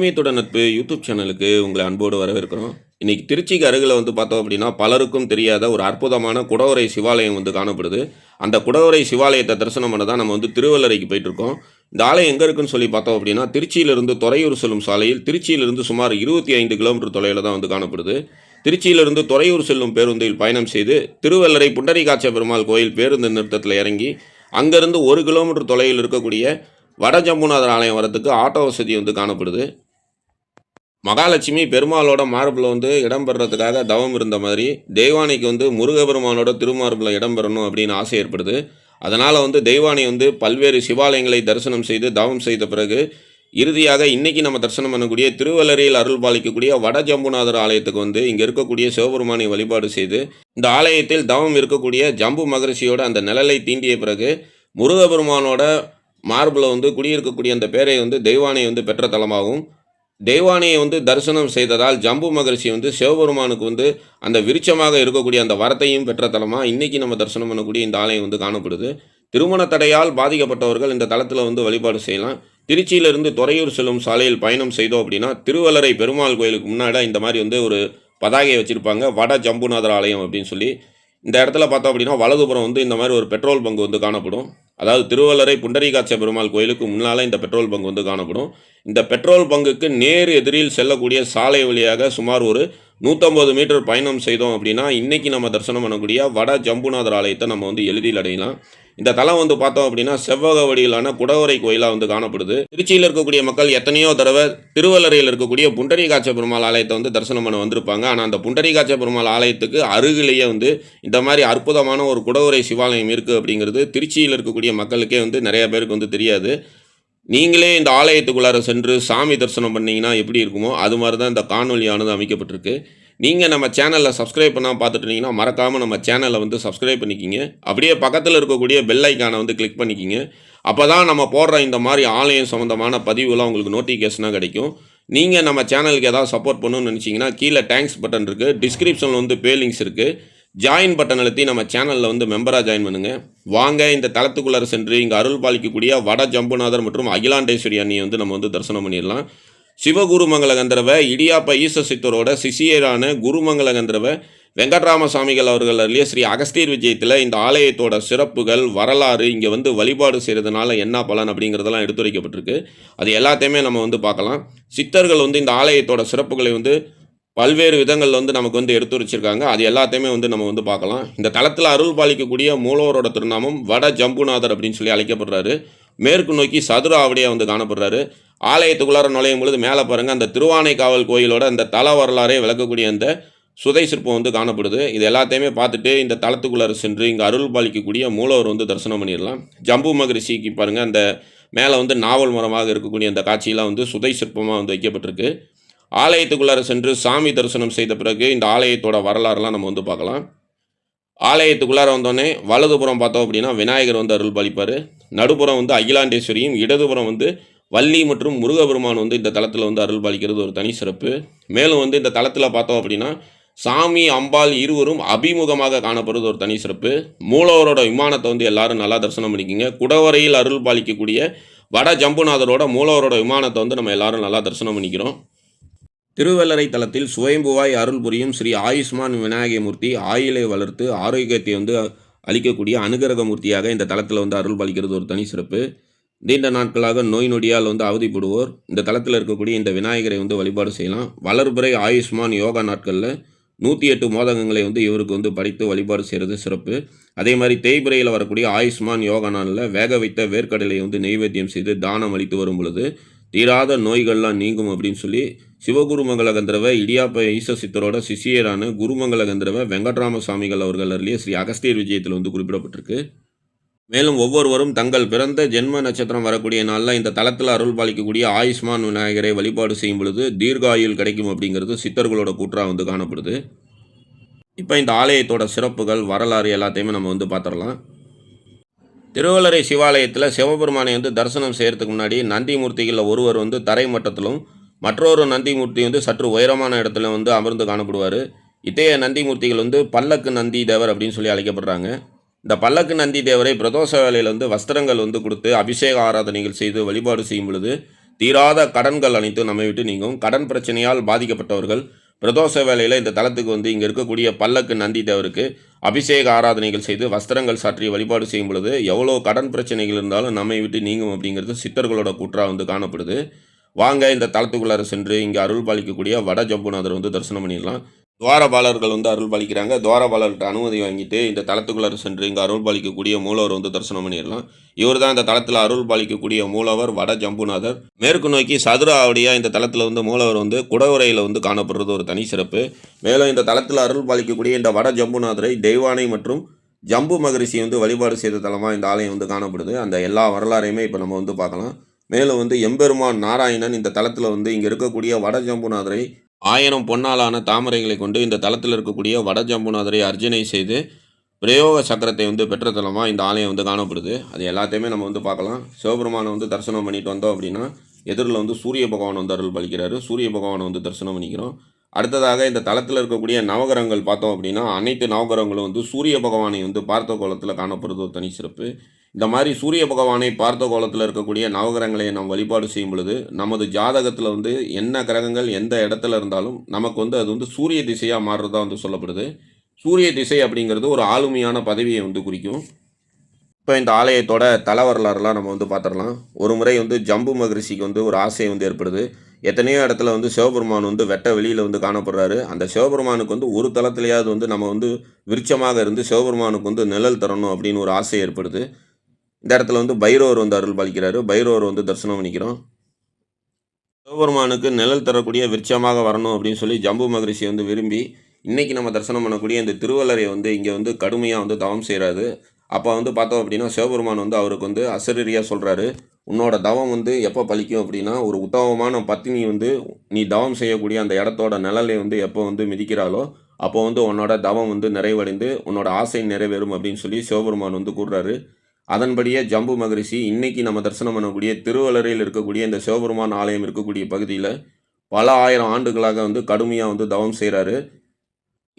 ஆன்மீகத்துடன் நட்பு யூடியூப் சேனலுக்கு உங்களை அன்போடு வரவேற்கிறோம். இன்னைக்கு திருச்சிக்கு அருகில் பார்த்தோம் அப்படின்னா, பலருக்கும் தெரியாத ஒரு அற்புதமான குடவரை சிவாலயம் காணப்படுது. அந்த குடவரை சிவாலயத்தை தரிசனம் பண்ண தான் நம்ம திருவல்லரைக்கு போயிட்டுருக்கோம். இந்த ஆலயம் எங்கே இருக்குன்னு சொல்லி பார்த்தோம் அப்படின்னா, திருச்சியிலிருந்து துறையூர் செல்லும் சாலையில் திருச்சியிலிருந்து சுமார் 25 கிலோமீட்டர் தொலைவில் தான் காணப்படுது. திருச்சியிலிருந்து துறையூர் செல்லும் பேருந்தில் பயணம் செய்து திருவல்லரை புண்டரீகாட்ச பெருமாள் கோயில் பேருந்து நிறுத்தத்தில் இறங்கி அங்கேருந்து 1 கிலோமீட்டர் தொலைவில் இருக்கக்கூடிய வடஜம்புநாதர் ஆலயம் வரத்துக்கு ஆட்டோ வசதி காணப்படுது. மகாலட்சுமி பெருமாளோட மார்பில் இடம்பெறதுக்காக தவம் இருந்த மாதிரி தெய்வானைக்கு முருகபெருமானோட திருமார்பில் இடம்பெறணும் அப்படின்னு ஆசை ஏற்படுது. அதனால் தெய்வானை பல்வேறு சிவாலயங்களை தரிசனம் செய்து தவம் செய்த பிறகு இறுதியாக இன்றைக்கி நம்ம தரிசனம் பண்ணக்கூடிய திருவல்லரையில் அருள் பாலிக்கக்கூடிய வடஜம்புநாதர் ஆலயத்துக்கு இங்கே இருக்கக்கூடிய சிவபெருமானை வழிபாடு செய்து இந்த ஆலயத்தில் தவம் இருக்கக்கூடிய ஜம்பு மகரிஷியோட அந்த நிழலை தீண்டிய பிறகு முருகபெருமானோட மார்பில் குடியிருக்கக்கூடிய அந்த பேரை தெய்வானை பெற்ற தலமாகவும், தெய்வானையை தரிசனம் செய்ததால் ஜம்பு மகரிஷி சிவபெருமானுக்கு அந்த விருட்சமாக இருக்கக்கூடிய அந்த வரத்தையும் பெற்ற தலமாக இன்றைக்கி நம்ம தரிசனம் பண்ணக்கூடிய இந்த ஆலயம் காணப்படுது. திருமண தடையால் பாதிக்கப்பட்டவர்கள் இந்த தலத்தில் வழிபாடு செய்யலாம். திருச்சியிலிருந்து துறையூர் செல்லும் சாலையில் பயணம் செய்தோம் அப்படின்னா திருவல்லரை பெருமாள் கோயிலுக்கு முன்னாடி இந்த மாதிரி ஒரு பதாகையை வச்சுருப்பாங்க, வட ஜம்புநாதர் ஆலயம் அப்படின்னு சொல்லி. இந்த இடத்துல பார்த்தோம் அப்படின்னா வலதுபுறம் இந்த மாதிரி ஒரு பெட்ரோல் பங்கு காணப்படும். அதாவது திருவல்லரை புண்டரீகாட்ச பெருமாள் கோயிலுக்கு முன்னால் இந்த பெட்ரோல் பங்கு காணப்படும். இந்த பெட்ரோல் பங்குக்கு நேர் எதிரில் செல்லக்கூடிய சாலை வழியாக சுமார் ஒரு 150 மீட்டர் பயணம் செய்தோம் அப்படின்னா இன்றைக்கி நம்ம தரிசனம் பண்ணக்கூடிய வட ஜம்புநாதர் ஆலயத்தை நம்ம எளிதில் அடையலாம். இந்த தலம் பார்த்தோம் அப்படின்னா செவ்வக வடிவிலான குடவரை கோயிலாக காணப்படுது. திருச்சியில் இருக்கக்கூடிய மக்கள் எத்தனையோ தடவை திருவல்லரையில் இருக்கக்கூடிய புண்டரீகாட்ச பெருமாள் ஆலயத்தை தரிசனம் பண்ண வந்திருப்பாங்க. ஆனால் அந்த புண்டரீகாட்ச பெருமாள் ஆலயத்துக்கு அருகிலேயே இந்த மாதிரி அற்புதமான ஒரு குடவரை சிவாலயம் இருக்குது அப்படிங்கிறது திருச்சியில் இருக்கக்கூடிய மக்களுக்கே நிறைய பேருக்கு தெரியாது. நீங்களே இந்த ஆலயத்துக்குள்ளார சென்று சாமி தரிசனம் பண்ணிங்கன்னா எப்படி இருக்குமோ அது மாதிரி தான் இந்த காணொலியானது அமைக்கப்பட்டிருக்கு. நீங்கள் நம்ம சேனலில் சப்ஸ்கிரைப் பண்ணால் பார்த்துட்டீங்கன்னா மறக்காமல் நம்ம சேனலை சப்ஸ்கிரைப் பண்ணிக்கிங்க. அப்படியே பக்கத்தில் இருக்கக்கூடிய பெல் ஐக்கானை கிளிக் பண்ணிக்கிங்க. அப்போ தான் நம்ம போடுற இந்த மாதிரி ஆலயம் சம்மந்தமான பதிவுலாம் உங்களுக்கு நோட்டிஃபிகேஷனாக கிடைக்கும். நீங்கள் நம்ம சேனலுக்கு ஏதாவது சப்போர்ட் பண்ணணும்னு நினச்சிங்கன்னா கீழே தேங்க்ஸ் பட்டன் இருக்குது, டிஸ்கிரிப்ஷனில் பே லிங்க்ஸ் இருக்குது. ஜாயின் பட்டன் அழுத்தி நம்ம சேனலில் மெம்பராக ஜாயின் பண்ணுங்கள். வாங்க இந்த தலத்துக்குள்ளார சென்று இங்கே அருள் பாலிக்கக்கூடிய வட ஜம்புநாதர் மற்றும் அகிலாண்டேஸ்வரி அண்ணியை நம்ம தரிசனம் பண்ணிடலாம். சிவகுருமங்கல கந்தர்வ இடியாப்ப ஈச சித்தரோட சிஷியரான குருமங்கல கந்தர்வ வெங்கட்ராமசாமிகள் அவர்கள் அருளிய ஸ்ரீ அகஸ்தீர் விஜயத்தில் இந்த ஆலயத்தோட சிறப்புகள், வரலாறு, இங்கே வழிபாடு செய்கிறதுனால என்ன பலன் அப்படிங்கிறதெல்லாம் எடுத்துரைக்கப்பட்டிருக்கு. அது எல்லாத்தையுமே நம்ம பார்க்கலாம். சித்தர்கள் இந்த ஆலயத்தோட சிறப்புகளை பல்வேறு விதங்களில் நமக்கு எடுத்துரைச்சிருக்காங்க. அது எல்லாத்தையுமே நம்ம பார்க்கலாம். இந்த தலத்தில் அருள் பாலிக்கக்கூடிய மூலவரோட திருநாமம் வட ஜம்புநாதர் அப்படின்னு சொல்லி அழைக்கப்படுறாரு. மேற்கு நோக்கி சதுர ஆவடியாக காணப்படுறாரு. ஆலயத்துக்குள்ளார நுழையும் பொழுது மேலே பாருங்கள், அந்த திருவானைக்காவல் கோயிலோட அந்த தல வரலாறே விளக்கக்கூடிய அந்த சுதை சிற்பம் காணப்படுது. இது எல்லாத்தையுமே பார்த்துட்டு இந்த தலத்துக்குள்ளார சென்று இங்கே அருள் பாலிக்கக்கூடிய மூலவர் தரிசனம் பண்ணிடலாம். ஜம்பு மகரிஷிக்கு பாருங்கள், அந்த மேலே நாவல் மரமாக இருக்கக்கூடிய அந்த காட்சியெலாம் சுதை சிற்பமாக வைக்கப்பட்டிருக்கு. ஆலயத்துக்குள்ளார சென்று சாமி தரிசனம் செய்த பிறகு இந்த ஆலயத்தோட வரலாறுலாம் நம்ம பார்க்கலாம். ஆலயத்துக்குள்ளார வந்தோடனே வலதுபுறம் பார்த்தோம் அப்படின்னா விநாயகர் அருள் பாலிப்பார். நடுப்புறம் அகிலாண்டேஸ்வரியும், இடதுபுறம் வள்ளி மற்றும் முருகபெருமான் இந்த தலத்தில் அருள் பாலிக்கிறது ஒரு தனி சிறப்பு. மேலும் இந்த தலத்தில் பார்த்தோம் அப்படின்னா சாமி அம்பாள் இருவரும் அபிமுகமாக காணப்படுறது ஒரு தனி சிறப்பு. மூலவரோட விமானத்தை எல்லாரும் நல்லா தரிசனம் பண்ணிக்கிங்க. குடவரையில் அருள் பாலிக்கக்கூடிய வட ஜம்புநாதரோட மூலவரோட விமானத்தை நம்ம எல்லாரும் நல்லா தரிசனம் பண்ணிக்கிறோம். திருவல்லரை தலத்தில் சுயம்புவாய் அருள் புரியும் ஸ்ரீ ஆயுஷ்மான் விநாயகமூர்த்தி ஆயிலை வளர்த்து ஆரோக்கியத்தை அளிக்கக்கூடிய அனுகிரக மூர்த்தியாக இந்த தலத்தில் அருள் பாலிக்கிறது ஒரு தனி சிறப்பு. நீண்ட நாட்களாக நோய் நொடியால் அவதிப்படுவோர் இந்த தலத்தில் இருக்கக்கூடிய இந்த விநாயகரை வழிபாடு செய்யலாம். வளர்பிறை ஆயுஷ்மான் யோகா நாட்களில் 108 மோதகங்களை இவருக்கு படித்து வழிபாடு செய்கிறது சிறப்பு. அதே மாதிரி தேய்பிரையில் வரக்கூடிய ஆயுஷ்மான் யோகா நாளில் வேக வைத்த வேர்க்கடலை நெய்வேத்தியம் செய்து தானம் அளித்து வரும் பொழுது தீராத நோய்கள்லாம் நீங்கும் அப்படின்னு சொல்லி சிவகுருமங்கல கந்தர்வ இடியாப்ப ஈச சித்தரோட சிஷியரான குருமங்கல கந்தர்வ வெங்கட்ராமசாமிகள் அவர்கள் அருளிய ஸ்ரீ அகஸ்தீர் விஜயத்தில் குறிப்பிடப்பட்டிருக்கு. மேலும் ஒவ்வொருவரும் தங்கள் பிறந்த ஜென்ம நட்சத்திரம் வரக்கூடிய நாளில் இந்த தலத்தில் அருள் பாலிக்கக்கூடிய ஆயுஷ்மான் விநாயகரை வழிபாடு செய்யும் பொழுது தீர்காயுள் கிடைக்கும் அப்படிங்கிறது சித்தர்களோட கூற்றாக காணப்படுது. இப்போ இந்த ஆலயத்தோட சிறப்புகள், வரலாறு எல்லாத்தையுமே நம்ம பார்த்துடலாம். திருவல்லரை சிவாலயத்தில் சிவபெருமானை தரிசனம் செய்கிறதுக்கு முன்னாடி நந்தி மூர்த்திகளில் ஒருவர் தரை மட்டத்திலும் மற்றொரு நந்தி மூர்த்தி சற்று உயரமான இடத்துல அமர்ந்து காணப்படுவார். இத்தகைய நந்தி மூர்த்திகள் பல்லக்கு நந்தி தேவர் அப்படின்னு சொல்லி அழைக்கப்படுறாங்க. இந்த பல்லக்கு நந்தி தேவரை பிரதோஷ வேளையில் வஸ்திரங்கள் கொடுத்து அபிஷேக ஆராதனைகள் செய்து வழிபாடு செய்யும் பொழுது தீராத கடன்கள் அனைத்தும் நம்மை விட்டு நீங்கும். கடன் பிரச்சனையால் பாதிக்கப்பட்டவர்கள் பிரதோஷ வேளையில இந்த தலத்துக்கு வந்து இங்க இருக்கக்கூடிய பல்லக்கு நந்தி தேவருக்கு அபிஷேக ஆராதனைகள் செய்து வஸ்திரங்கள் சாற்றி வழிபாடு செய்யும் பொழுது எவ்வளோ கடன் பிரச்சனைகள் இருந்தாலும் நம்மை விட்டு நீங்கும் அப்படிங்கிறது சித்தர்களோட கூற்றா வந்து காணப்படுது. வாங்க இந்த தலத்துக்குள்ளார சென்று இங்க அருள் பாலிக்கக்கூடிய வட ஜம்புநாதர் வந்து தரிசனம் பண்ணிடலாம். துவாரபாலர்கள் வந்து அருள் பாலிக்கிறாங்க. துவாரபாலர்கிட்ட அனுமதி வாங்கிட்டு இந்த தலத்துக்குள்ளார சென்று இங்க அருள் பாலிக்கக்கூடிய மூலவர் வந்து தரிசனம் பண்ணிடலாம். இவர் தான் இந்த தலத்தில் அருள் பாலிக்கக்கூடிய மூலவர் வட ஜம்புநாதர். மேற்கு நோக்கி சதுர ஆவடியா இந்த தலத்தில் வந்து மூலவர் வந்து குடவுரையில் வந்து காணப்படுறது ஒரு தனி சிறப்பு. மேலும் இந்த தலத்தில் அருள் பாலிக்கக்கூடிய இந்த வட ஜம்புநாதரை தெய்வானை மற்றும் ஜம்பு மகரிஷி வந்து வழிபாடு செய்த தலமாக இந்த ஆலயம் வந்து காணப்படுது. அந்த எல்லா வரலாறையுமே இப்போ நம்ம வந்து பார்க்கலாம். மேலும் வந்து எம்பெருமான் நாராயணன் இந்த தலத்தில் வந்து இங்கே இருக்கக்கூடிய வட ஜம்புநாதரை 1000 பொன்னாலான தாமரைகளை கொண்டு இந்த தலத்தில் இருக்கக்கூடிய வட ஜம்புநாதரை அர்ச்சனை செய்து பிரயோக சக்கரத்தை வந்து பெற்ற தலமாக இந்த ஆலயம் வந்து காணப்படுது. அது எல்லாத்தையுமே நம்ம வந்து பார்க்கலாம். சிவபெருமானை வந்து தரிசனம் பண்ணிட்டு வந்தோம் அப்படின்னா எதிரில் வந்து சூரிய பகவான் வந்து அருள் பாலிக்கிறாரு. சூரிய பகவானை வந்து தரிசனம் பண்ணிக்கிறோம். அடுத்ததாக இந்த தலத்தில் இருக்கக்கூடிய நவகிரகங்கள் பார்த்தோம் அப்படின்னா அனைத்து நவகிரகங்களும் வந்து சூரிய பகவானை வந்து பார்த்த கோலத்தில் காணப்படுறது ஒரு தனி சிறப்பு. இந்த மாதிரி சூரிய பகவானை பார்த்த கோலத்தில் இருக்கக்கூடிய நவகிரகங்களை நாம் வழிபாடு செய்யும் பொழுது நமது ஜாதகத்தில் வந்து என்ன கிரகங்கள் எந்த இடத்துல இருந்தாலும் நமக்கு வந்து அது வந்து சூரிய திசையாக மாறுறதா வந்து சொல்லப்படுது. சூரிய திசை அப்படிங்கிறது ஒரு ஆளுமையான பதவியை வந்து குறிக்கும். இப்போ இந்த ஆலயத்தோட தல வரலாறுலாம் நம்ம வந்து பார்த்துடலாம். ஒரு முறை வந்து ஜம்பு மகரிஷிக்கு வந்து ஒரு ஆசை வந்து ஏற்படுது. எத்தனையோ இடத்துல வந்து சிவபெருமான் வந்து வெட்ட வெளியில் வந்து காணப்படுறாரு. அந்த சிவபெருமானுக்கு வந்து ஒரு தளத்திலேயாவது வந்து நம்ம வந்து விருட்சமாக இருந்து சிவபெருமானுக்கு வந்து நிழல் தரணும் அப்படின்னு ஒரு ஆசை ஏற்படுது. இந்த இடத்துல வந்து பைரவர் வந்து அருள் பாலிக்கிறாரு. பைரவர் வந்து தரிசனம் பண்ணிக்கிறோம். சிவபெருமானுக்கு நிழல் தரக்கூடிய விருட்சமாக வரணும் அப்படின்னு சொல்லி ஜம்பு மகரிஷி வந்து விரும்பி இன்னைக்கு நம்ம தரிசனம் பண்ணக்கூடிய இந்த திருவள்ளரை வந்து இங்கே வந்து கடுமையாக வந்து தவம் செய்கிறாரு. அப்போ வந்து பார்த்தோம் அப்படின்னா சிவபெருமான் வந்து அவருக்கு வந்து அசரீரியாக சொல்கிறாரு, உன்னோட தவம் வந்து எப்போ பலிக்கும் அப்படின்னா ஒரு உத்தமமான பத்தினி வந்து நீ தவம் செய்யக்கூடிய அந்த இடத்தோட நிழலை வந்து எப்போ வந்து மிதிக்கிறாளோ அப்போ வந்து உன்னோட தவம் வந்து நிறைவடைந்து உன்னோட ஆசை நிறைவேறும் அப்படின்னு சொல்லி சிவபெருமான் வந்து கூறுறாரு. அதன்படியே ஜம்பு மகரிஷி இன்னைக்கு நம்ம தரிசனம் பண்ணக்கூடிய திருவள்ளரையில் இருக்கக்கூடிய இந்த சிவபெருமான் ஆலயம் இருக்கக்கூடிய பகுதியில் பல ஆயிரம் ஆண்டுகளாக வந்து கடுமையாக வந்து தவம் செய்கிறாரு.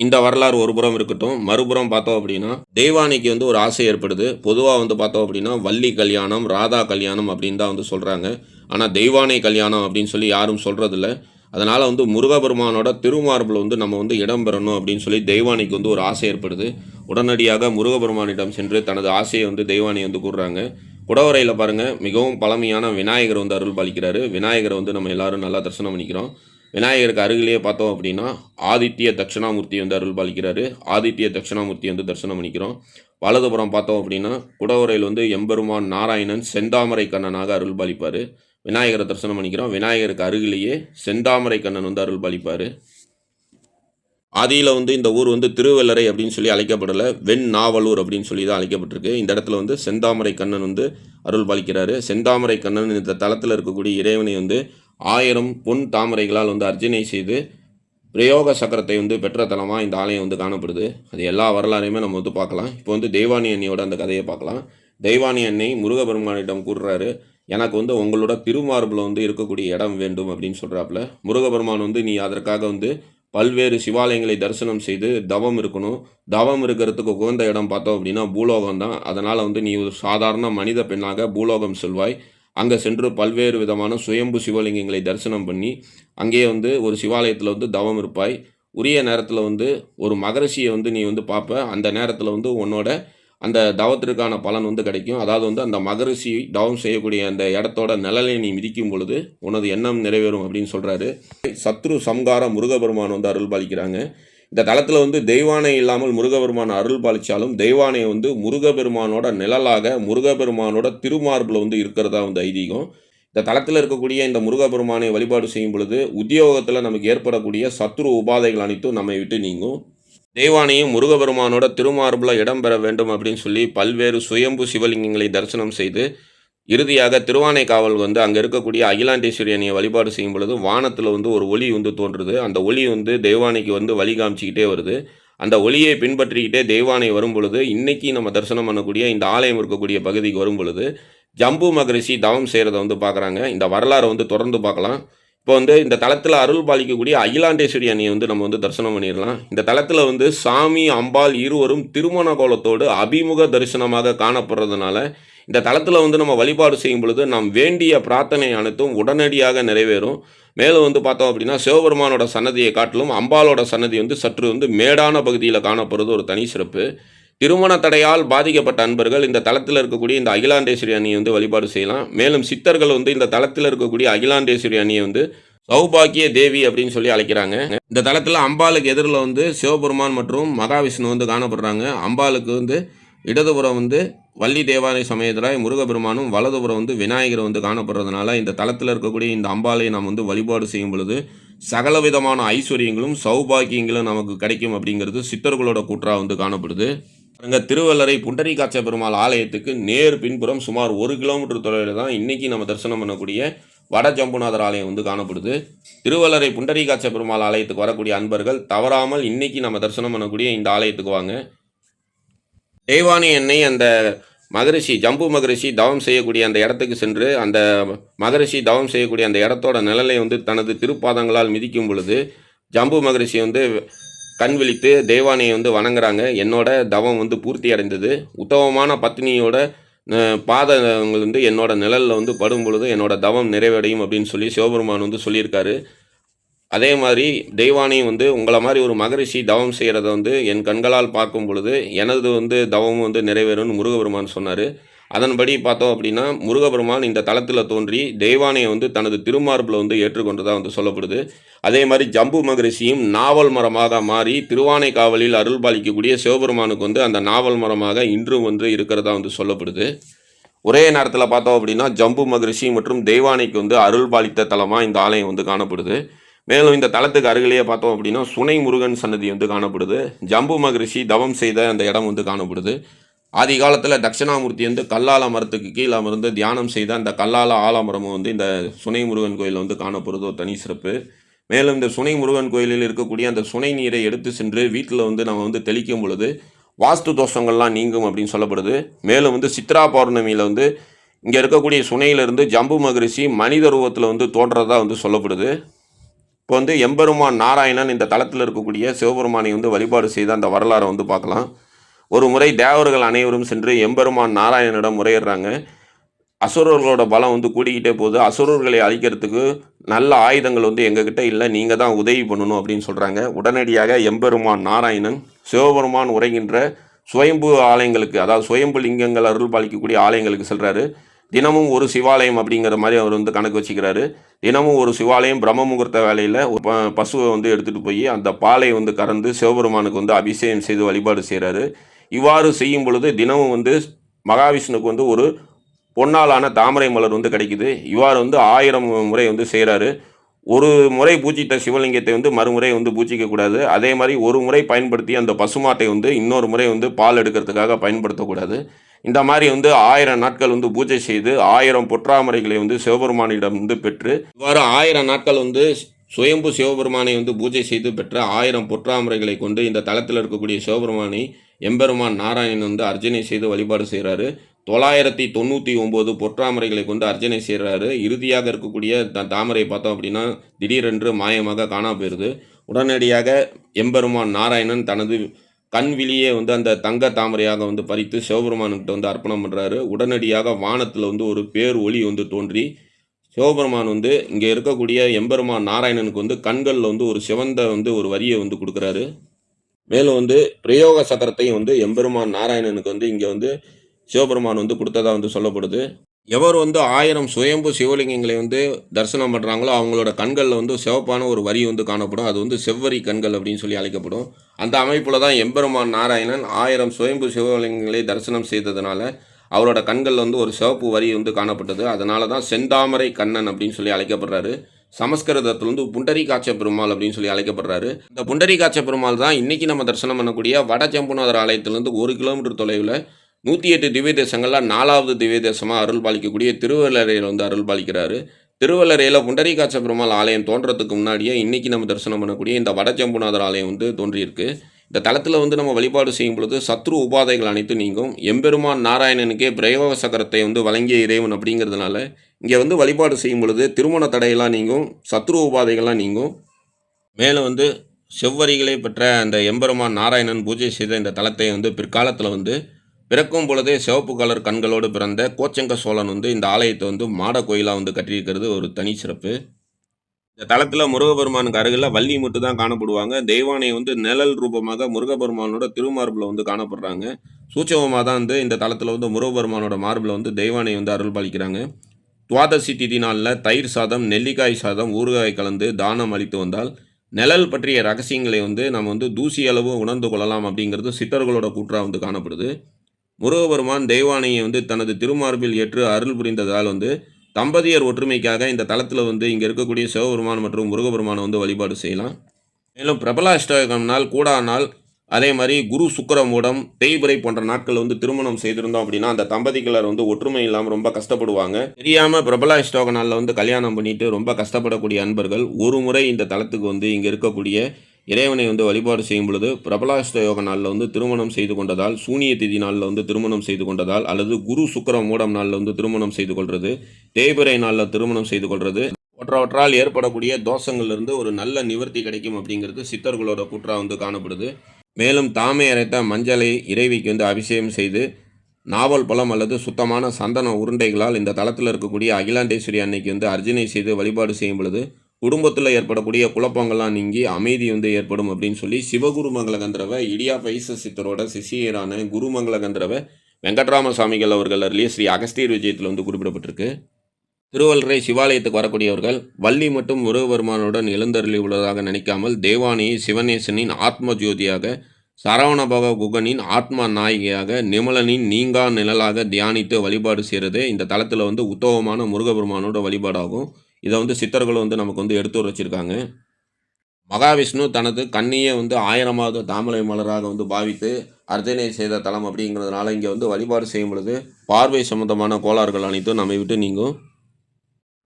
இந்த வரலாறு ஒரு புறம் இருக்கட்டும். மறுபுறம் பார்த்தோம் அப்படின்னா தெய்வானைக்கு வந்து ஒரு ஆசை ஏற்படுது. பொதுவாக வந்து பார்த்தோம் அப்படின்னா வள்ளி கல்யாணம் ராதா கல்யாணம் அப்படின்னு தான் வந்து சொல்கிறாங்க. ஆனால் தெய்வானை கல்யாணம் அப்படின்னு சொல்லி யாரும் சொல்கிறதில்ல. அதனால் வந்து முருகபெருமானோட திருமார்பில் வந்து நம்ம வந்து இடம் பெறணும் அப்படின்னு சொல்லி தெய்வானைக்கு வந்து ஒரு ஆசை ஏற்படுது. உடனடியாக முருகபெருமானிடம் சென்று தனது ஆசையை வந்து தெய்வானை வந்து கூறுறாங்க. குடவரையில் பாருங்கள் மிகவும் பழமையான விநாயகர் வந்து அருள் பாலிக்கிறாரு. விநாயகரை வந்து நம்ம எல்லாரும் நல்லா தரிசனம் பண்ணிக்கிறோம். விநாயகருக்கு அருகிலேயே பார்த்தோம் அப்படின்னா ஆதித்ய தட்சிணாமூர்த்தி வந்து அருள் பாலிக்கிறாரு. ஆதித்ய தட்சிணாமூர்த்தி வந்து தரிசனம் பண்ணிக்கிறோம். வலதுபுறம் பார்த்தோம் அப்படின்னா குடவரையில் வந்து எம்பெருமான் நாராயணன் செந்தாமரை கண்ணனாக அருள் பாலிப்பார். விநாயகரை தரிசனம் பண்ணிக்கிறோம். விநாயகருக்கு அருகிலேயே செந்தாமரை கண்ணன் வந்து அருள் பாலிப்பார். ஆதியில் வந்து இந்த ஊர் வந்து திருவள்ளரை அப்படின்னு சொல்லி அழைக்கப்படலை, வெண் நாவலூர் அப்படின்னு சொல்லி தான் அழைக்கப்பட்டிருக்கு. இந்த இடத்துல வந்து செந்தாமரை கண்ணன் வந்து அருள் பாலிக்கிறாரு. செந்தாமரை கண்ணன் இந்த தலத்தில் இருக்கக்கூடிய இறைவனை வந்து 1000 பொன் தாமரைகளால் வந்து அர்ச்சனை செய்து பிரயோக சக்கரத்தை வந்து பெற்ற தலமாக இந்த ஆலயம் வந்து காணப்படுது. அது எல்லா வரலாறையுமே நம்ம வந்து பார்க்கலாம். இப்போ வந்து தெய்வானி அன்னையோட அந்த கதையை பார்க்கலாம். தெய்வானி அன்னை முருகபெருமானிடம் கூறுறாரு, எனக்கு வந்து உங்களோட திருமார்பில் வந்து இருக்கக்கூடிய இடம் வேண்டும் அப்படின்னு சொல்கிறாப்புல. முருகபெருமான் வந்து நீ அதற்காக வந்து பல்வேறு சிவாலயங்களை தரிசனம் செய்து தவம் இருக்கணும். தவம் இருக்கிறதுக்கு உகந்த இடம் பார்த்தோம் அப்படின்னா பூலோகம் தான். அதனால் வந்து நீ ஒரு சாதாரண மனித பெண்ணாக பூலோகம் செல்வாய். அங்கே சென்று பல்வேறு விதமான சுயம்பு சிவலிங்கங்களை தரிசனம் பண்ணி அங்கேயே வந்து ஒரு சிவாலயத்தில் வந்து தவம் இருப்பாய். உரிய நேரத்தில் வந்து ஒரு மகரிஷியை வந்து நீ வந்து பார்ப்ப. அந்த நேரத்தில் வந்து உன்னோட அந்த தவத்திற்கான பலன் வந்து கிடைக்கும். அதாவது வந்து அந்த மகரிஷி தவம் செய்யக்கூடிய அந்த இடத்தோட நிழலை நீ மிதிக்கும் பொழுது உனது எண்ணம் நிறைவேறும் அப்படின்னு சொல்கிறாரு. சத்ரு சம்கார முருகபெருமான் வந்து அருள் பாலிக்கிறாங்க. இந்த தலத்தில் வந்து தெய்வானை இல்லாமல் முருகபெருமான் அருள் பாலித்தாலும் தெய்வானை வந்து முருகபெருமானோட நிழலாக முருகபெருமானோட திருமார்பில் வந்து இருக்கிறதா வந்து ஐதீகம். இந்த தலத்தில் இருக்கக்கூடிய இந்த முருகபெருமானை வழிபாடு செய்யும் பொழுது உத்தியோகத்தில் நமக்கு ஏற்படக்கூடிய சத்ரு உபாதைகள் அனைத்தும் நம்மை விட்டு நீங்கும். தெய்வானையும் முருகபெருமானோட திருமார்பில் இடம் பெற வேண்டும் அப்படின்னு சொல்லி பல்வேறு சுயம்பு சிவலிங்கங்களை தரிசனம் செய்து இறுதியாக திருவானைக்காவல் வந்து அங்கே இருக்கக்கூடிய அகிலாண்டேஸ்வரி அணியை வழிபாடு செய்யும் பொழுது வானத்தில் வந்து ஒரு ஒளி வந்து தோன்றுது. அந்த ஒளி வந்து தெய்வானைக்கு வந்து வழி காமிச்சிக்கிட்டே வருது. அந்த ஒளியை பின்பற்றிக்கிட்டே தெய்வானை வரும் பொழுது இன்றைக்கி நம்ம தரிசனம் பண்ணக்கூடிய இந்த ஆலயம் இருக்கக்கூடிய பகுதிக்கு வரும் பொழுது ஜம்பு மகரிஷி தவம் செய்கிறத வந்து பார்க்குறாங்க. இந்த வரலாறை வந்து தொடர்ந்து பார்க்கலாம். இப்போ வந்து இந்த தலத்தில் அருள் பாலிக்கக்கூடிய அகிலாண்டேஸ்வரி அணியை வந்து நம்ம வந்து தரிசனம் பண்ணிடலாம். இந்த தலத்தில் வந்து சாமி அம்பாள் இருவரும் திருமண கோலத்தோடு அபிமுக தரிசனமாக காணப்படுறதுனால இந்த தலத்தில் வந்து நம்ம வழிபாடு செய்யும் பொழுது நாம் வேண்டிய பிரார்த்தனை அனைத்தும் உடனடியாக நிறைவேறும். மேலும் வந்து பார்த்தோம் அப்படின்னா, சிவபெருமானோட சன்னதியை காட்டிலும் அம்பாளோட சன்னதி வந்து சற்று வந்து மேடான பகுதியில் காணப்படுறது ஒரு தனி சிறப்பு. திருமண தடையால் பாதிக்கப்பட்ட அன்பர்கள் இந்த தலத்தில் இருக்கக்கூடிய இந்த அகிலாண்டேஸ்வரி அணியை வந்து வழிபாடு செய்யலாம். மேலும் சித்தர்கள் வந்து இந்த தலத்தில் இருக்கக்கூடிய அகிலாண்டேஸ்வரி அணியை வந்து சௌபாக்கிய தேவி அப்படின்னு சொல்லி அழைக்கிறாங்க. இந்த தலத்தில் அம்பாளுக்கு எதிரில் வந்து சிவபெருமான் மற்றும் மகாவிஷ்ணு வந்து காணப்படுறாங்க. அம்பாளுக்கு வந்து இடதுபுறம் வந்து வள்ளி தேவானை சமேதராய் முருகப்பெருமானும், வலதுபுறம் வந்து விநாயகர் வந்து காணப்படுறதுனால இந்த தலத்தில் இருக்கக்கூடிய இந்த அம்பாளை நாம் வந்து வழிபாடு செய்யும் பொழுது சகலவிதமான ஐஸ்வர்யங்களும் சௌபாக்கியங்களும் நமக்கு கிடைக்கும் அப்படிங்கிறது சித்தர்களோட கூற்றாக வந்து காணப்படுது. அங்கே திருவள்ளரை புண்டரீகாட்ச பெருமாள் ஆலயத்துக்கு நேர் பின்புறம் சுமார் 1 கிலோமீட்டர் தொலைவில் தான் இன்றைக்கி நம்ம தரிசனம் பண்ணக்கூடிய வட ஜம்புநாதர் ஆலயம் வந்து காணப்படுது. திருவள்ளரை புண்டரீகாட்ச பெருமாள் ஆலயத்துக்கு வரக்கூடிய அன்பர்கள் தவறாமல் இன்றைக்கி நம்ம தரிசனம் பண்ணக்கூடிய இந்த ஆலயத்துக்கு வாங்க. தெய்வானை எண்ணெய் அந்த மகரிஷி ஜம்பு மகரிஷி தவம் செய்யக்கூடிய அந்த இடத்துக்கு சென்று அந்த மகரிஷி தவம் செய்யக்கூடிய அந்த இடத்தோட நிழலை வந்து தனது திருப்பாதங்களால் மிதிக்கும் பொழுது ஜம்பு மகரிஷி வந்து கண் விழித்து தெய்வானையை வந்து வணங்குறாங்க. என்னோட தவம் வந்து பூர்த்தி அடைந்தது. உத்தமமான பத்னியோட பாதங்கள் வந்து என்னோட நிழலில் வந்து படும் பொழுது என்னோட தவம் நிறைவடையும் அப்படின்னு சொல்லி சிவபெருமான் வந்து சொல்லியிருக்காரு. அதே மாதிரி தெய்வானையும் வந்து உங்களை மாதிரி ஒரு மகரிஷி தவம் செய்கிறத வந்து என் கண்களால் பார்க்கும் பொழுது எனது வந்து தவமும் வந்து நிறைவேறும்னு முருகபெருமான் சொன்னார். அதன்படி பார்த்தோம் அப்படின்னா முருகபெருமான் இந்த தலத்தில் தோன்றி தெய்வானையை வந்து தனது திருமார்பில் வந்து ஏற்றுக்கொண்டதாக வந்து சொல்லப்படுது. அதே மாதிரி ஜம்பு மகரிஷியும் நாவல் மரமாக மாறி திருவானைக்காவலில் அருள் பாலிக்கக்கூடிய சிவபெருமானுக்கு வந்து அந்த நாவல் மரமாக இன்றும் வந்து இருக்கிறதா வந்து சொல்லப்படுது. ஒரே நேரத்தில் பார்த்தோம் அப்படின்னா ஜம்பு மகரிஷி மற்றும் தெய்வானைக்கு வந்து அருள் பாலித்த தலமாக இந்த ஆலயம் வந்து காணப்படுது. மேலும் இந்த தலத்துக்கு அருகிலேயே பார்த்தோம் அப்படின்னா சுனை முருகன் சன்னதி வந்து காணப்படுது. ஜம்பு மகரிஷி தவம் செய்த அந்த இடம் வந்து காணப்படுது. ஆதி காலத்தில் தட்சிணாமூர்த்தி வந்து கல்லால மரத்துக்கு கீழே அமர்ந்து தியானம் செய்த அந்த கல்லால ஆலமரமும் வந்து இந்த சுனை முருகன் கோயிலில் வந்து காணப்படுறது ஒரு தனி சிறப்பு. மேலும் இந்த சுனை முருகன் கோயிலில் இருக்கக்கூடிய அந்த சுனை நீரை எடுத்து சென்று வீட்டில் வந்து நம்ம வந்து தெளிக்கும் பொழுது வாஸ்து தோஷங்கள்லாம் நீங்கும் அப்படின்னு சொல்லப்படுது. மேலும் வந்து சித்ரா பௌர்ணமியில் வந்து இங்கே இருக்கக்கூடிய சுனையிலிருந்து ஜம்பு மகரிஷி மனித ரூபத்தில் வந்து தோன்றதா வந்து சொல்லப்படுது. இப்போ வந்து எம்பெருமான் நாராயணன் இந்த தலத்தில் இருக்கக்கூடிய சிவபெருமானை வந்து வழிபாடு செய்த அந்த வரலாறை வந்து பார்க்கலாம். ஒரு முறை தேவர்கள் அனைவரும் சென்று எம்பெருமான் நாராயணனிடம் முறையிடுறாங்க. அசுரர்களோட பலம் வந்து கூடிக்கிட்டே போகுது. அசுரர்களை அழிக்கிறதுக்கு நல்ல ஆயுதங்கள் வந்து எங்ககிட்ட இல்லை, நீங்கள் தான் உதவி பண்ணணும் அப்படின்னு சொல்கிறாங்க. உடனடியாக எம்பெருமான் நாராயணன் சிவபெருமான் உரைகின்ற சுயம்பு ஆலயங்களுக்கு, அதாவது சுயம்பு லிங்கங்கள் அருள் பாலிக்கக்கூடிய ஆலயங்களுக்கு செல்கிறாரு. தினமும் ஒரு சிவாலயம் அப்படிங்கிற மாதிரி அவர் வந்து கணக்கு வச்சுக்கிறாரு. தினமும் ஒரு சிவாலயம் பிரம்ம முகூர்த்த வேலையில் பசுவை வந்து எடுத்துகிட்டு போய் அந்த பாலை வந்து கறந்து சிவபெருமானுக்கு வந்து அபிஷேகம் செய்து வழிபாடு செய்கிறாரு. இவ்வாறு செய்யும் பொழுது தினமும் வந்து மகாவிஷ்ணுக்கு வந்து ஒரு பொன்னாலான தாமரை மலர் வந்து கிடைக்குது. இவ்வாறு வந்து 1000 முறை வந்து செய்கிறாரு. ஒரு முறை பூஜித்த சிவலிங்கத்தை வந்து மறுமுறை வந்து பூஜிக்கக்கூடாது. அதே மாதிரி ஒரு முறை பயன்படுத்தி அந்த பசுமாட்டை வந்து இன்னொரு முறை வந்து பால் எடுக்கிறதுக்காக பயன்படுத்தக்கூடாது. இந்த மாதிரி வந்து 1000 நாட்கள் வந்து பூஜை செய்து 1000 பொற்றாமரைகளை வந்து சிவபெருமானிடம் வந்து பெற்று இவ்வாறு 1000 நாட்கள் வந்து சுயம்பு சிவபெருமானை வந்து பூஜை செய்து பெற்ற 1000 பொற்றாமரைகளை கொண்டு இந்த தலத்தில் இருக்கக்கூடிய சிவபெருமானை எம்பெருமான் நாராயணன் வந்து அர்ச்சனை செய்து வழிபாடு செய்கிறாரு. 999 பொற்றாமரைகளை கொண்டு அர்ச்சனை செய்கிறாரு. இறுதியாக இருக்கக்கூடிய தாமரை பார்த்தோம் அப்படின்னா திடீரென்று மாயமாக காணா போயிடுது. உடனடியாக எம்பெருமான் நாராயணன் தனது கண் விழியே வந்து அந்த தங்க தாமரையாக வந்து பறித்து சிவபெருமானுக்கிட்ட வந்து அர்ப்பணம் பண்ணுறாரு. உடனடியாக வானத்தில் வந்து ஒரு பேர் ஒளி வந்து தோன்றி சிவபெருமான் வந்து இங்கே இருக்கக்கூடிய எம்பெருமான் நாராயணனுக்கு வந்து கண்களில் வந்து ஒரு சிவந்த வந்து ஒரு வரியை வந்து கொடுக்குறாரு. மேலும் வந்து பிரயோக சக்கரத்தையும் வந்து எம்பெருமான் நாராயணனுக்கு வந்து இங்கே வந்து சிவபெருமான் வந்து கொடுத்ததா வந்து சொல்லப்படுது. எவர் வந்து 1000 சுயம்பு சிவலிங்கங்களை வந்து தரிசனம் பண்ணுறாங்களோ அவங்களோட கண்களில் வந்து சிவப்பான ஒரு வரி வந்து காணப்படும். அது வந்து செவ்வரி கண்கள் அப்படின்னு சொல்லி அழைக்கப்படும். அந்த அமைப்பில் தான் எம்பெருமான் நாராயணன் 1000 சுயம்பு சிவலிங்கங்களை தரிசனம் செய்ததுனால அவரோட கண்களில் வந்து ஒரு சிவப்பு வரி வந்து காணப்பட்டது. அதனால தான் செந்தாமரை கண்ணன் அப்படின்னு சொல்லி அழைக்கப்படுறாரு. சமஸ்கிருதத்தில் வந்து புண்டரீகாட்ச பெருமாள் அப்படின்னு சொல்லி அழைக்கப்படுறாரு. இந்த புண்டரீகாட்ச பெருமாள் தான் இன்றைக்கி நம்ம தரிசனம் பண்ணக்கூடிய வட ஜம்புநாதர் ஆலயத்திலேருந்து 1 கிலோமீட்டர் தொலைவில் 108 திவ்ய தேசங்களில் 4வது திவ்ய தேசமாக அருள் பாலிக்கக்கூடிய திருவள்ளரையில் வந்து அருள் பாலிக்கிறாரு. திருவள்ளரையில் புண்டரீகாட்ச பெருமாள் ஆலயம் தோன்றதுக்கு முன்னாடியே இன்றைக்கி நம்ம தரிசனம் பண்ணக்கூடிய இந்த வட ஜம்புநாதர் ஆலயம் வந்து தோன்றியிருக்கு. இந்த தலத்தில் வந்து நம்ம வழிபாடு செய்யும் பொழுது சத்ரு உபாதைகள் அனைத்தும் நீங்கும். எம்பெருமான் நாராயணனுக்கே பிரயோக சக்கரத்தை வந்து வழங்கிய இறைவன் அப்படிங்கிறதுனால இங்கே வந்து வழிபாடு செய்யும் பொழுது திருமண தடையெல்லாம் நீங்கும், சத்ரு உபாதைகள்லாம் நீங்கும். மேலும் வந்து செவ்வரிகளை பெற்ற அந்த எம்பெருமான் நாராயணன் பூஜை செய்த இந்த தலத்தை வந்து பிற்காலத்தில் வந்து பிறக்கும் பொழுதே சிவப்பு கலர் கண்களோடு பிறந்த கோச்சங்க சோழன் வந்து இந்த ஆலயத்தை வந்து மாட கோயிலாக வந்து கட்டியிருக்கிறது ஒரு தனி சிறப்பு. இந்த தலத்தில் முருகப்பெருமானுக்கு அருகில் வள்ளி மட்டும் தான் காணப்படுவாங்க. தெய்வானை வந்து நிழல் ரூபமாக முருகப்பெருமானோட திருமார்பில் வந்து காணப்படுறாங்க. சூட்சமமாக தான் வந்து இந்த தலத்தில் வந்து முருகப்பெருமானோட மார்பில் வந்து தெய்வானை வந்து அருள் பாலிக்கிறாங்க. துவாதசி திதி நாளில் தயிர் சாதம், நெல்லிக்காய் சாதம், ஊறுகாய் கலந்து தானம் அளித்து வந்தால் நிழல் பற்றிய ரகசியங்களை வந்து நம்ம வந்து தூசி அளவு உணர்ந்து கொள்ளலாம் அப்படிங்கிறது சித்தர்களோட கூற்றாக வந்து காணப்படுது. முருகபெருமான் தெய்வானையை வந்து தனது திருமார்பில் ஏற்று அருள் புரிந்ததால் வந்து தம்பதியர் ஒற்றுமைக்காக இந்த தலத்தில் வந்து இங்கே இருக்கக்கூடிய சிவபெருமான் மற்றும் முருகபெருமானை வந்து வழிபாடு செய்யலாம். மேலும் பிரபலாஷ்டகம் நாள், கூடா நாள், அதே மாதிரி குரு சுக்கிர மூடம், தேய்பிறை போன்ற நாட்கள் வந்து திருமணம் செய்திருந்தோம் அப்படின்னா அந்த தம்பதிகளர் வந்து ஒற்றுமை இல்லாமல் ரொம்ப கஷ்டப்படுவாங்க. தெரியாமல் பிரபலாஷ்டோக நாளில் வந்து கல்யாணம் பண்ணிட்டு ரொம்ப கஷ்டப்படக்கூடிய அன்பர்கள் ஒரு முறை இந்த தலத்துக்கு வந்து இங்கே இருக்கக்கூடிய இறைவனை வந்து வழிபாடு செய்யும் பொழுது பிரபலாஷ்ட யோக நாளில் வந்து திருமணம் செய்து கொண்டதால், சூனிய திதி நாளில் வந்து திருமணம் செய்து கொண்டதால், அல்லது குரு சுக்கிர மூடம் நாளில் வந்து திருமணம் செய்து கொள்வது, தேய்பிறை நாளில் திருமணம் செய்து கொள்வது போன்றவற்றால் ஏற்படக்கூடிய தோஷங்கள்லேருந்து ஒரு நல்ல நிவர்த்தி கிடைக்கும் அப்படிங்கிறது சித்தர்களோட கூற்றா வந்து காணப்படுது. மேலும் தாமே அரைத்த மஞ்சளை இறைவிக்கு வந்து அபிஷேகம் செய்து நாவல் பழம் அல்லது சுத்தமான சந்தன உருண்டைகளால் இந்த தளத்தில் இருக்கக்கூடிய அகிலாண்டேஸ்வரி அன்னைக்கு வந்து அர்ச்சனை செய்து வழிபாடு செய்யும் பொழுது குடும்பத்தில் ஏற்படக்கூடிய குழப்பங்கள்லாம் நீங்கி அமைதி வந்து ஏற்படும் அப்படின்னு சொல்லி சிவகுருமங்கல கந்தரவ இடியாப்ப ஈச சித்தரோட சிஷியரான குருமங்கல கந்தரவ வெங்கட்ராம சுவாமிகள் அவர்கள் அருளிய ஸ்ரீ அகஸ்தியர் விஜயத்தில் வந்து குறிப்பிடப்பட்டிருக்கு. திருவள்ளரை சிவாலயத்துக்கு வரக்கூடியவர்கள் வள்ளி மற்றும் முருகபெருமானுடன் எழுந்தருளி உள்ளதாக நினைக்காமல் தேவானியை சிவநேசனின் ஆத்ம ஜோதியாக, சரவணபவ குகனின் ஆத்மா நாயகியாக, நிமலனின் நீங்கா நிழலாக தியானித்து வழிபாடு செய்கிறது இந்த தலத்தில் வந்து உத்தமமான முருகபெருமானோட வழிபாடாகும். இதை வந்து சித்தர்களும் வந்து நமக்கு வந்து எடுத்து வச்சிருக்காங்க. மகாவிஷ்ணு தனது கண்ணியை வந்து 1000வது தாமரை மலராக வந்து பாவித்து அர்ச்சனை செய்த தலம் அப்படிங்கிறதுனால இங்கே வந்து வழிபாடு செய்யும் பொழுது பார்வை சம்பந்தமான கோளாறுகள் அனைத்தும் நம்மை விட்டு நீங்கும்.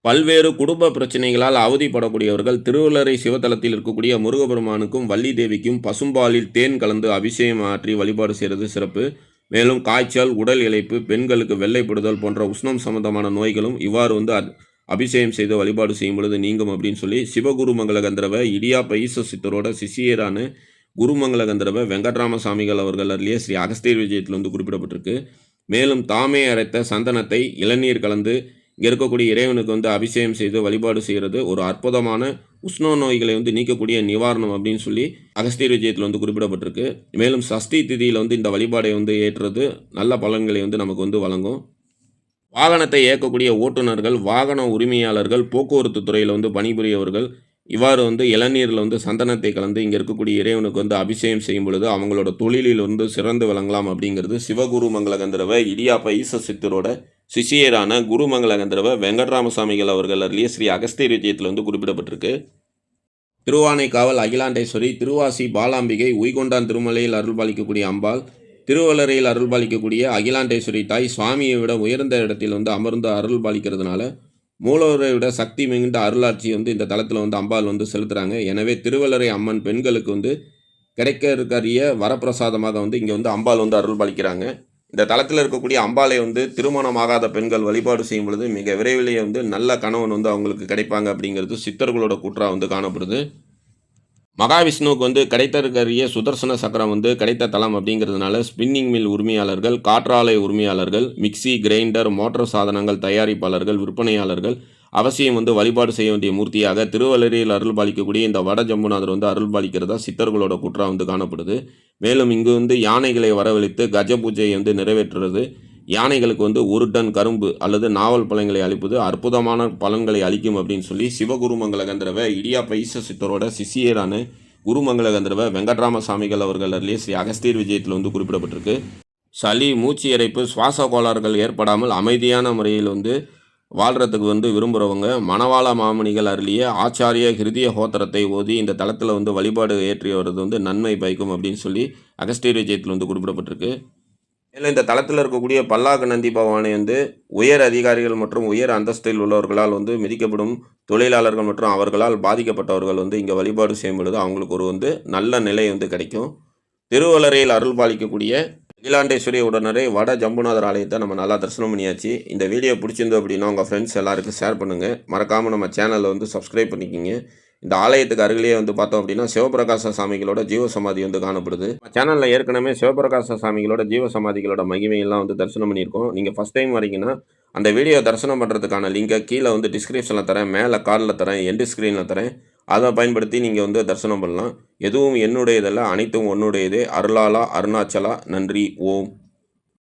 பல்வேறு குடும்ப பிரச்சனைகளால் அவதிப்படக்கூடியவர்கள் திருவள்ளரை சிவத்தலத்தில் இருக்கக்கூடிய முருகபெருமானுக்கும் வள்ளி தேவிக்கும் பசும்பாலில் தேன் கலந்து அபிஷேகம் ஆற்றி வழிபாடு செய்கிறது சிறப்பு. மேலும் காய்ச்சல், உடல் இளைப்பு, பெண்களுக்கு வெள்ளைப்படுதல் போன்ற உஷ்ணம் சம்பந்தமான நோய்களும் இவ்வாறு வந்து அபிஷேகம் செய்து வழிபாடு செய்யும் பொழுது நீங்கும் அப்படின்னு சொல்லி சிவகுருமங்கல கந்தரவ இடியாப்ப ஈச சித்தரோட சிஷியரான குருமங்கல கந்தரவ வெங்கட்ராம சாமிகள் அவர்கள் அருளிய ஸ்ரீ அகஸ்தியர் விஜயத்தில் வந்து குறிப்பிடப்பட்டிருக்கு. மேலும் தாமே அரைத்த சந்தனத்தை இளநீர் கலந்து இங்கே இருக்கக்கூடிய இறைவனுக்கு வந்து அபிஷேகம் செய்து வழிபாடு செய்கிறது ஒரு அற்புதமான உஷ்ண நோய்களை வந்து நீக்கக்கூடிய நிவாரணம் அப்படின்னு சொல்லி அகஸ்தியர் விஜயத்தில் வந்து குறிப்பிடப்பட்டிருக்கு. மேலும் சஷ்டி திதியில் வந்து இந்த வழிபாடை வந்து ஏற்றுறது நல்ல பலன்களை வந்து நமக்கு வந்து வழங்கும். வாகனத்தை இயக்கக்கூடிய ஓட்டுநர்கள், வாகன உரிமையாளர்கள், போக்குவரத்து துறையில் வந்து பணிபுரியவர்கள் இவ்வாறு வந்து இளநீரில் வந்து சந்தனத்தை கலந்து இங்கே இருக்கக்கூடிய இறைவனுக்கு வந்து அபிஷேகம் செய்யும் பொழுது அவங்களோட தொழிலில் வந்து சிறந்து விளங்கலாம் அப்படிங்கிறது சிவகுரு மங்கள கந்தரவ இடியாப்ப ஈச சித்தரோட சிஷியரான குருமங்கல கந்தரவ வெங்கட்ராமசாமிகள் அவர்கள் அருளிய ஸ்ரீ அகஸ்தியர் விஜயத்தில் வந்து குறிப்பிடப்பட்டிருக்கு. திருவானைக்காவல் அகிலாண்டேஸ்வரி, திருவாசி பாலாம்பிகை, உய்கொண்டான் திருமலையில் அருள்பாலிக்கக்கூடிய அம்பாள், திருவள்ளரையில் அருள்பாலிக்கக்கூடிய அகிலாண்டேஸ்வரி தாய் சுவாமியை விட உயர்ந்த இடத்தில் வந்து அமர்ந்து அருள்பாலிக்கிறதுனால மூலவரை விட சக்தி மிகுந்த அருளாட்சி வந்து இந்த தலத்தில் வந்து அம்பாள் வந்து செலுத்துகிறாங்க. எனவே திருவள்ளரை அம்மன் பெண்களுக்கு வந்து கிடைக்க இருக்கரிய வரப்பிரசாதமாக வந்து இங்கே வந்து அம்பாள் வந்து அருள்பாலிக்கிறாங்க. இந்த தலத்தில் இருக்கக்கூடிய அம்பாளை வந்து திருமணமாகாத பெண்கள் வழிபாடு செய்யும் பொழுது மிக விரைவிலேயே வந்து நல்ல கணவன் வந்து அவங்களுக்கு கிடைப்பாங்க அப்படிங்கிறது சித்தர்களோட கூற்றாக வந்து காணப்படுது. மகாவிஷ்ணுவுக்கு வந்து கிடைத்திருக்கிற சுதர்சன சக்கரம் வந்து கிடைத்த தலம் அப்படிங்கிறதுனால ஸ்பின்னிங் மில் உரிமையாளர்கள், காற்றாலை உரிமையாளர்கள், மிக்சி, கிரைண்டர், மோட்டார் சாதனங்கள் தயாரிப்பாளர்கள், விற்பனையாளர்கள் அவசியம் வந்து வழிபாடு செய்ய வேண்டிய மூர்த்தியாக திருவள்ளரையில் அருள்பாலிக்கக்கூடிய இந்த வட ஜம்புநாதர் வந்து அருள்பாலிக்கிறதா சித்தர்களோட கூற்றா வந்து காணப்படுது. மேலும் இங்கு வந்து யானைகளை வரவழைத்து கஜ பூஜையை வந்து நிறைவேற்றுறது, யானைகளுக்கு வந்து 1 டன் கரும்பு அல்லது நாவல் பழங்களை அளிப்பது அற்புதமான பலன்களை அளிக்கும் அப்படின்னு சொல்லி சிவகுருமங்கல கந்தரவ இடியாப்ப ஈச சித்தரோட சிஷியரான குருமங்கல கந்தரவ வெங்கட்ராம சாமிகள் அவர்கள் அருளிய ஸ்ரீ அகஸ்தியர் விஜயத்தில் வந்து குறிப்பிடப்பட்டிருக்கு. சளி, மூச்சு இறைப்பு, சுவாச கோளாறுகள் ஏற்படாமல் அமைதியான முறையில் வந்து வாழ்கிறதுக்கு வந்து விரும்புகிறவங்க மணவாள மாமணிகள் அருளிய ஆச்சாரிய ஹிருதிய ஹோத்திரத்தை ஓதி இந்த தளத்தில் வந்து வழிபாடு ஏற்றி வர்றது வந்து நன்மை பயக்கும் அப்படின்னு சொல்லி அகஸ்தியர் விஜயத்தில் வந்து குறிப்பிடப்பட்டிருக்கு. மேலும் இந்த தளத்தில் இருக்கக்கூடிய பல்லாக்கு நந்தி பகவானை வந்து உயர் அதிகாரிகள் மற்றும் உயர் அந்தஸ்தில் உள்ளவர்களால் வந்து மிதிக்கப்படும் தொழிலாளர்கள் மற்றும் அவர்களால் பாதிக்கப்பட்டவர்கள் வந்து இங்கே வழிபாடு செய்யும் பொழுது அவங்களுக்கு ஒரு வந்து நல்ல நிலை வந்து கிடைக்கும். திருவள்ளரையில் அருள் பாலிக்கக்கூடிய அகிலாண்டேஸ்வரி உடனே வட ஜம்புநாதர் ஆலயத்தை நம்ம நல்லா தரிசனம் பண்ணியாச்சு. இந்த வீடியோ பிடிச்சிருந்து அப்படின்னா உங்கள் ஃப்ரெண்ட்ஸ் எல்லாருக்கும் ஷேர் பண்ணுங்கள். மறக்காமல் நம்ம சேனலை வந்து சப்ஸ்கிரைப் பண்ணிக்கிங்க. இந்த ஆலயத்துக்கு அருகிலேயே வந்து பார்த்தோம் அப்படின்னா சிவபிரகாச சாமிகளோட ஜீவசமாதி வந்து காணப்படுது. சேனலில் ஏற்கனவே சிவபிரகாச சாமிகளோட ஜீவசமாதிகளோட மகிமையெல்லாம் வந்து தரிசனம் பண்ணியிருக்கோம். நீங்கள் ஃபஸ்ட் டைம் வரீங்கன்னா அந்த வீடியோ தரிசனம் பண்ணுறதுக்கான லிங்கை கீழே வந்து டிஸ்கிரிப்ஷனில் தரேன், மேலே கார்டில் தரேன், எண்டு ஸ்க்ரீனில் தரேன். அதை பயன்படுத்தி நீங்கள் வந்து தரிசனம் பண்ணலாம். எதுவும் என்னுடையதல்ல, அனைத்தும் உன்னுடையதே. அருளாளா அருணாச்சலா. நன்றி. ஓம்